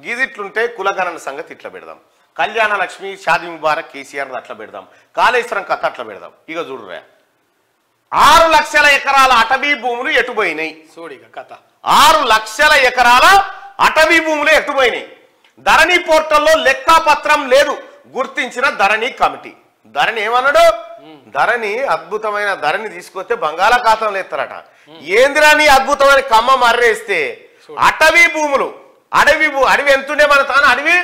గీదిట్లుంటే కులగణన సంగతి ఇట్లా పెడదాం, కళ్యాణ లక్ష్మి షాదీ ముబారక్ కేసీఆర్ అట్లా పెడదాం, కాళేశ్వరం కథ అట్లా పెడదాం. ఇక చూడురా 6 లక్షల ఎకరాల అటవీ భూములు ఎటుపోయినాయి. 6 లక్షల ఎకరాల అటవీ భూములు ఎటుపోయినాయి. ధరణి పోర్టల్లో లెక్కాపత్రం లేదు గుర్తించిన ధరణి కమిటీ. ధరణి ఏమన్నాడు? ధరణి అద్భుతమైన ధరణి తీసుకొస్తే బంగాళాఖాతంలో ఎత్తారట. ఏందిరాని అద్భుతమైన కమ్మ మర్రేస్తే అటవీ భూములు అడవి ఎంతుండే మన తాన? అడవి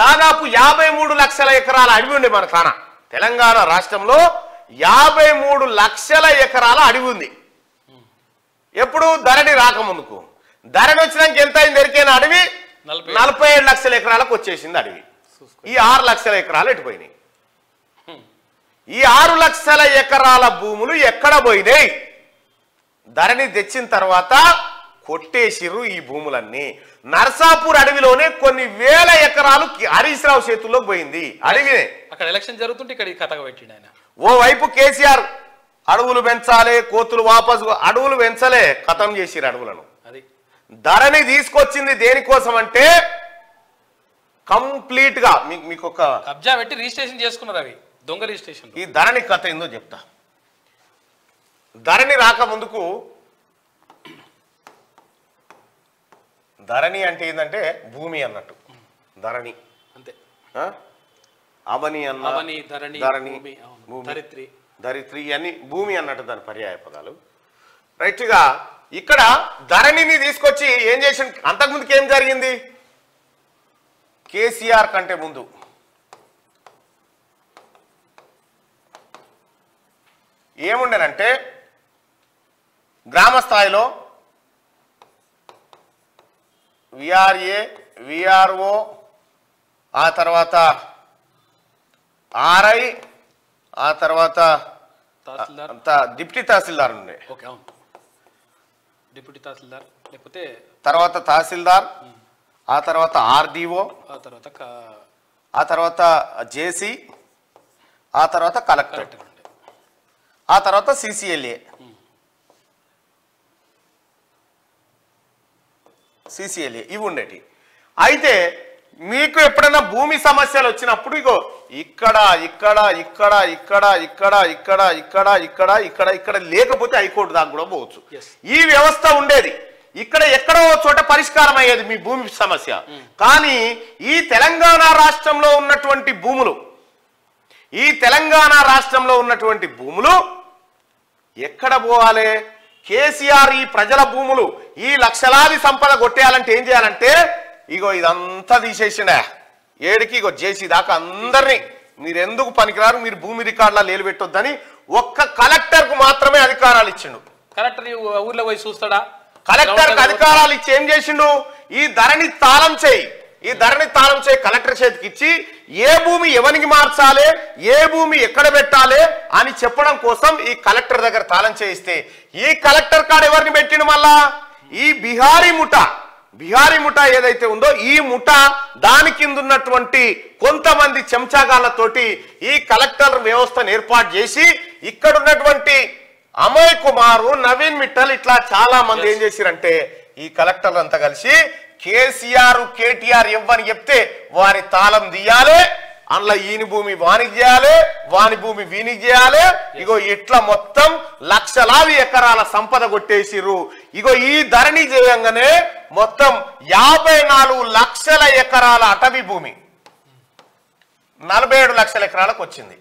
దాదాపు 53 లక్షల ఎకరాల అడవి ఉండే మన తాన. తెలంగాణ రాష్ట్రంలో 53 లక్షల ఎకరాల అడవి ఉంది. ఎప్పుడు? ధరణి రాకముందుకు. ధరణి వచ్చినాక ఎంత అయింది? దొరికిన అడవి 47 లక్షల ఎకరాలకు వచ్చేసింది అడవి. ఈ 6 లక్షల ఎకరాలు ఎటుపోయినాయి? ఈ 6 లక్షల ఎకరాల భూములు ఎక్కడ పోయినాయి? ధరణి తెచ్చిన తర్వాత కొట్టేసిర్రు ఈ భూములన్నీ. నర్సాపూర్ అడవిలోనే కొన్ని వేల ఎకరాలు హరీష్ రావు చేతుల్లోకి పోయింది. అడవినే అక్కడ ఎలక్షన్ జరుగుతుంటే ఇక్కడ ఈ కథగా పెట్టిండు ఆయన. ఓవైపు కేసీఆర్ అడవులు పెంచాలి, కోతులు వాపసు, అడవులు పెంచలే, ఖతం చేసిరు అడవులను. అది ధరణి తీసుకొచ్చింది దేనికోసం అంటే కంప్లీట్ గా మీకు ఒక కబ్జా పెట్టి రిజిస్ట్రేషన్ చేసుకున్నారు. అవి దొంగ రిజిస్ట్రేషన్. ఈ ధరణి కథ ఏందో చెప్తా. ధరణి రాకముందుకు ధరణి అంటే ఏంటంటే భూమి అన్నట్టు. ధరణి అంతే. అవని అన్న ధరణి, ధరిత్రి, ధరిత్రి అని భూమి అన్నట్టు దాని పర్యాయ పదాలు. రైట్గా ఇక్కడ ధరణిని తీసుకొచ్చి ఏం చేసి, అంతకుముందుకు ఏం జరిగింది? కేసీఆర్ కంటే ముందు ఏముండేనంటే గ్రామ స్థాయిలో విఆర్ఏ, విఆర్ఓ, ఆ తర్వాత ఆర్ఐ, ఆ తర్వాత డిప్యూటీ తహసీల్దార్ ఉండే. డిప్యూటీ తహసీల్దార్ లేకపోతే తర్వాత తహసీల్దార్, ఆ తర్వాత ఆర్డీఓ, ఆ తర్వాత జేసీ, ఆ తర్వాత కలెక్టరేట్, ఆ తర్వాత సిసిఎల్ఏ. ఇవి ఉండేటి. అయితే మీకు ఎప్పుడైనా భూమి సమస్యలు వచ్చినప్పుడు ఇగో ఇక్కడ ఇక్కడ ఇక్కడ ఇక్కడ ఇక్కడ ఇక్కడ ఇక్కడ ఇక్కడ ఇక్కడ ఇక్కడ లేకపోతే హైకోర్టు దాకా కూడా పోవచ్చు. ఈ వ్యవస్థ ఉండేది. ఇక్కడ ఎక్కడో చోట పరిష్కారం అయ్యేది మీ భూమి సమస్య. కానీ ఈ తెలంగాణ రాష్ట్రంలో ఉన్నటువంటి భూములు ఎక్కడ పోవాలి? కేసీఆర్ ఈ ప్రజల భూములు, ఈ లక్షలాది సంపద కొట్టేయాలంటే ఏం చేయాలంటే ఇగో ఇదంతా తీసేసిండా ఏడికి, ఇగో జేసీ దాకా అందరినీ మీరు ఎందుకు పనికిరారు, మీరు భూమి రికార్డులా లేలు పెట్టొద్దని ఒక్క కలెక్టర్ కు మాత్రమే అధికారాలు ఇచ్చిండు. కలెక్టర్ ఊర్లో పోయి చూస్తాడా? కలెక్టర్ కు అధికారాలు ఇచ్చి ఏం చేసిండు? ఈ ధరణి తాళం చేయి కలెక్టర్ చేతికి ఇచ్చి ఏ భూమి ఎవరికి మార్చాలి, ఏ భూమి ఎక్కడ పెట్టాలి అని చెప్పడం కోసం ఈ కలెక్టర్ దగ్గర తాళం చేయిస్తే ఈ కలెక్టర్ కాడ ఎవరిని పెట్టిండు? మళ్ళా ఈ బిహారీ ముఠా ఏదైతే ఉందో ఈ ముఠా దాని కింద ఉన్నటువంటి కొంతమంది చెంచాగాళ్లతోటి ఈ కలెక్టర్ వ్యవస్థను ఏర్పాటు చేసి ఇక్కడ ఉన్నటువంటి అమయ్ కుమారు, నవీన్ మిట్టల్ ఇట్లా చాలా మంది ఏం చేసిరంటే ఈ కలెక్టర్లు అంతా కలిసి కేసీఆర్, కేటీఆర్ ఇవ్వని చెప్తే వారి తాళం తీయాలి, అందులో ఈయన భూమి వానికి చేయాలి, వాని భూమి వీనికి చేయాలి. ఇగో ఇట్లా మొత్తం లక్షలాది ఎకరాల సంపద కొట్టేసిర్రు. ఇగో ఈ ధరణి చేయంగానే మొత్తం 54 లక్షల ఎకరాల అటవీ భూమి 47 లక్షల ఎకరాలకు వచ్చింది.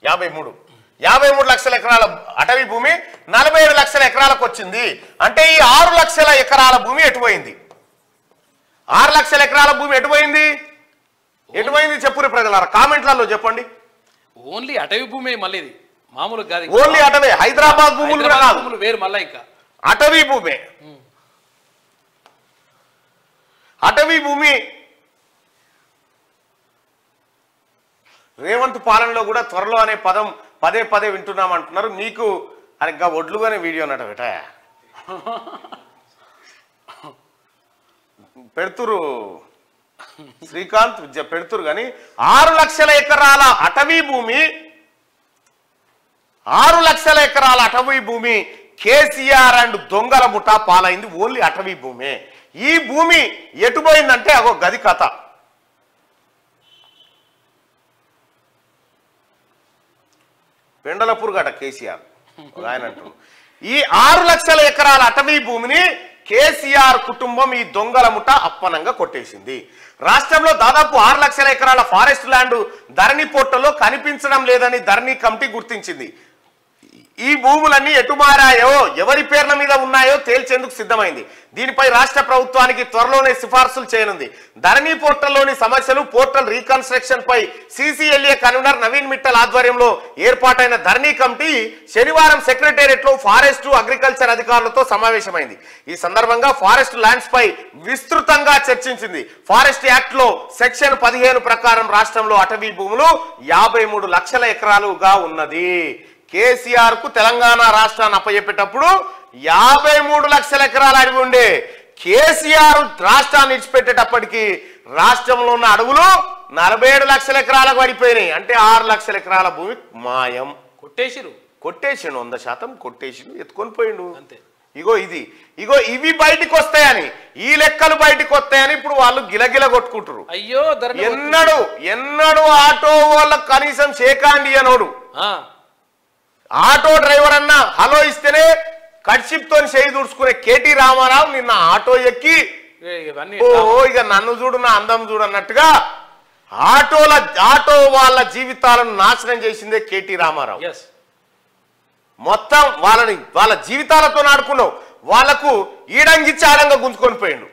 53 లక్షల ఎకరాల అటవీ భూమి 47 లక్షల ఎకరాలకు వచ్చింది. అంటే ఈ 6 లక్షల ఎకరాల భూమి ఎటుపోయింది? 6 లక్షల ఎకరాల భూమి ఎటుపోయింది చెప్పురు ప్రజలారా, కామెంట్లలో చెప్పండి. ఓన్లీ అటవీ భూమి, మళ్ళీ ఇది మామూలు కాదు, ఓన్లీ అటవీ. హైదరాబాద్ భూములు వేరు, మళ్ళీ ఇంకా అటవీ భూమి. రేవంత్ పాలనలో కూడా త్వరలో అనే పదం పదే వింటున్నాం అంటున్నారు. మీకు అరిగ్గా ఒడ్లుగానే వీడియో అన్నట బేట పెడుతురు శ్రీకాంత్ పెడుతురు. కానీ 6 లక్షల ఎకరాల అటవీ భూమి కేసీఆర్ అండ్ దొంగల ముఠా పాలైంది ఓన్లీ అటవీ భూమే. ఈ భూమి ఎటుపోయిందంటే అగో గది కథ. పెండలపూర్ గట కేసీఆర్ ఆయన అంటున్నారు ఈ 6 లక్షల ఎకరాల అటవీ భూమిని కేసీఆర్ కుటుంబం ఈ దొంగల ముఠ అప్పనంగా కొట్టేసింది. రాష్ట్రంలో దాదాపు 6 లక్షల ఎకరాల ఫారెస్ట్ ల్యాండ్ ధరణి పోర్టల్లో కనిపించడం లేదని ధరణి కమిటీ గుర్తించింది. ఈ భూములన్నీ ఎటు మారాయో ఎవరి పేర్ల మీద ఉన్నాయో తేల్చేందుకు సిద్ధమైంది. దీనిపై రాష్ట్ర ప్రభుత్వానికి త్వరలోనే సిఫార్సులు చేయనుంది. ధరణి పోర్టల్లోని సమస్యలు పోర్టల్ రీకన్స్ట్రక్షన్ పై సిసిఎల్ఏ కన్వీనర్ నవీన్ మిట్టల్ ఆధ్వర్యంలో ఏర్పాటైన ధరణి కమిటీ శనివారం సెక్రటేరియట్ లో ఫారెస్ట్ అగ్రికల్చర్ అధికారులతో సమావేశమైంది. ఈ సందర్భంగా ఫారెస్ట్ ల్యాండ్స్ పై విస్తృతంగా చర్చించింది. ఫారెస్ట్ యాక్ట్ లో సెక్షన్ 15 ప్రకారం రాష్ట్రంలో అటవీ భూములు 53 లక్షల ఎకరాలుగా ఉన్నది. కేసీఆర్ కు తెలంగాణ రాష్ట్రాన్ని అప్పచెప్పేటప్పుడు 53 లక్షల ఎకరాల అడవి ఉండే. కేసీఆర్ రాష్ట్రాన్ని ఇచ్చిపెట్టేటప్పటికి రాష్ట్రంలో ఉన్న అడవులు 47 లక్షల ఎకరాలకు పడిపోయినాయి. అంటే 6 లక్షల ఎకరాల భూమి మాయం. కొట్టేసిరు 100% కొట్టేసిరు, ఎత్తుకొని పోయిండు అంతే. ఇగో ఇవి బయటికి వస్తాయని, ఈ లెక్కలు బయటికి వస్తాయని ఇప్పుడు వాళ్ళు గిలగిల కొట్టుకుంటారు. అయ్యో ఎన్నడు ఆటో వాళ్ళకు కనీసం షేకాండి అనోడు. ఆటో డ్రైవర్ అన్న హలో ఇస్తేనే కడ్షిప్ తోని చేయి దూడ్చుకునే కేటీ రామారావు నిన్న ఆటో ఎక్కి ఇక నన్ను చూడు నా అందం చూడు అన్నట్టుగా ఆటో వాళ్ళ జీవితాలను నాశనం చేసిందే కేటీ రామారావు. మొత్తం వాళ్ళ జీవితాలతో ఆడుకున్నావు. వాళ్లకు ఈడంగిచ్చి ఆడంగా గుంజుకొని పోయిండు.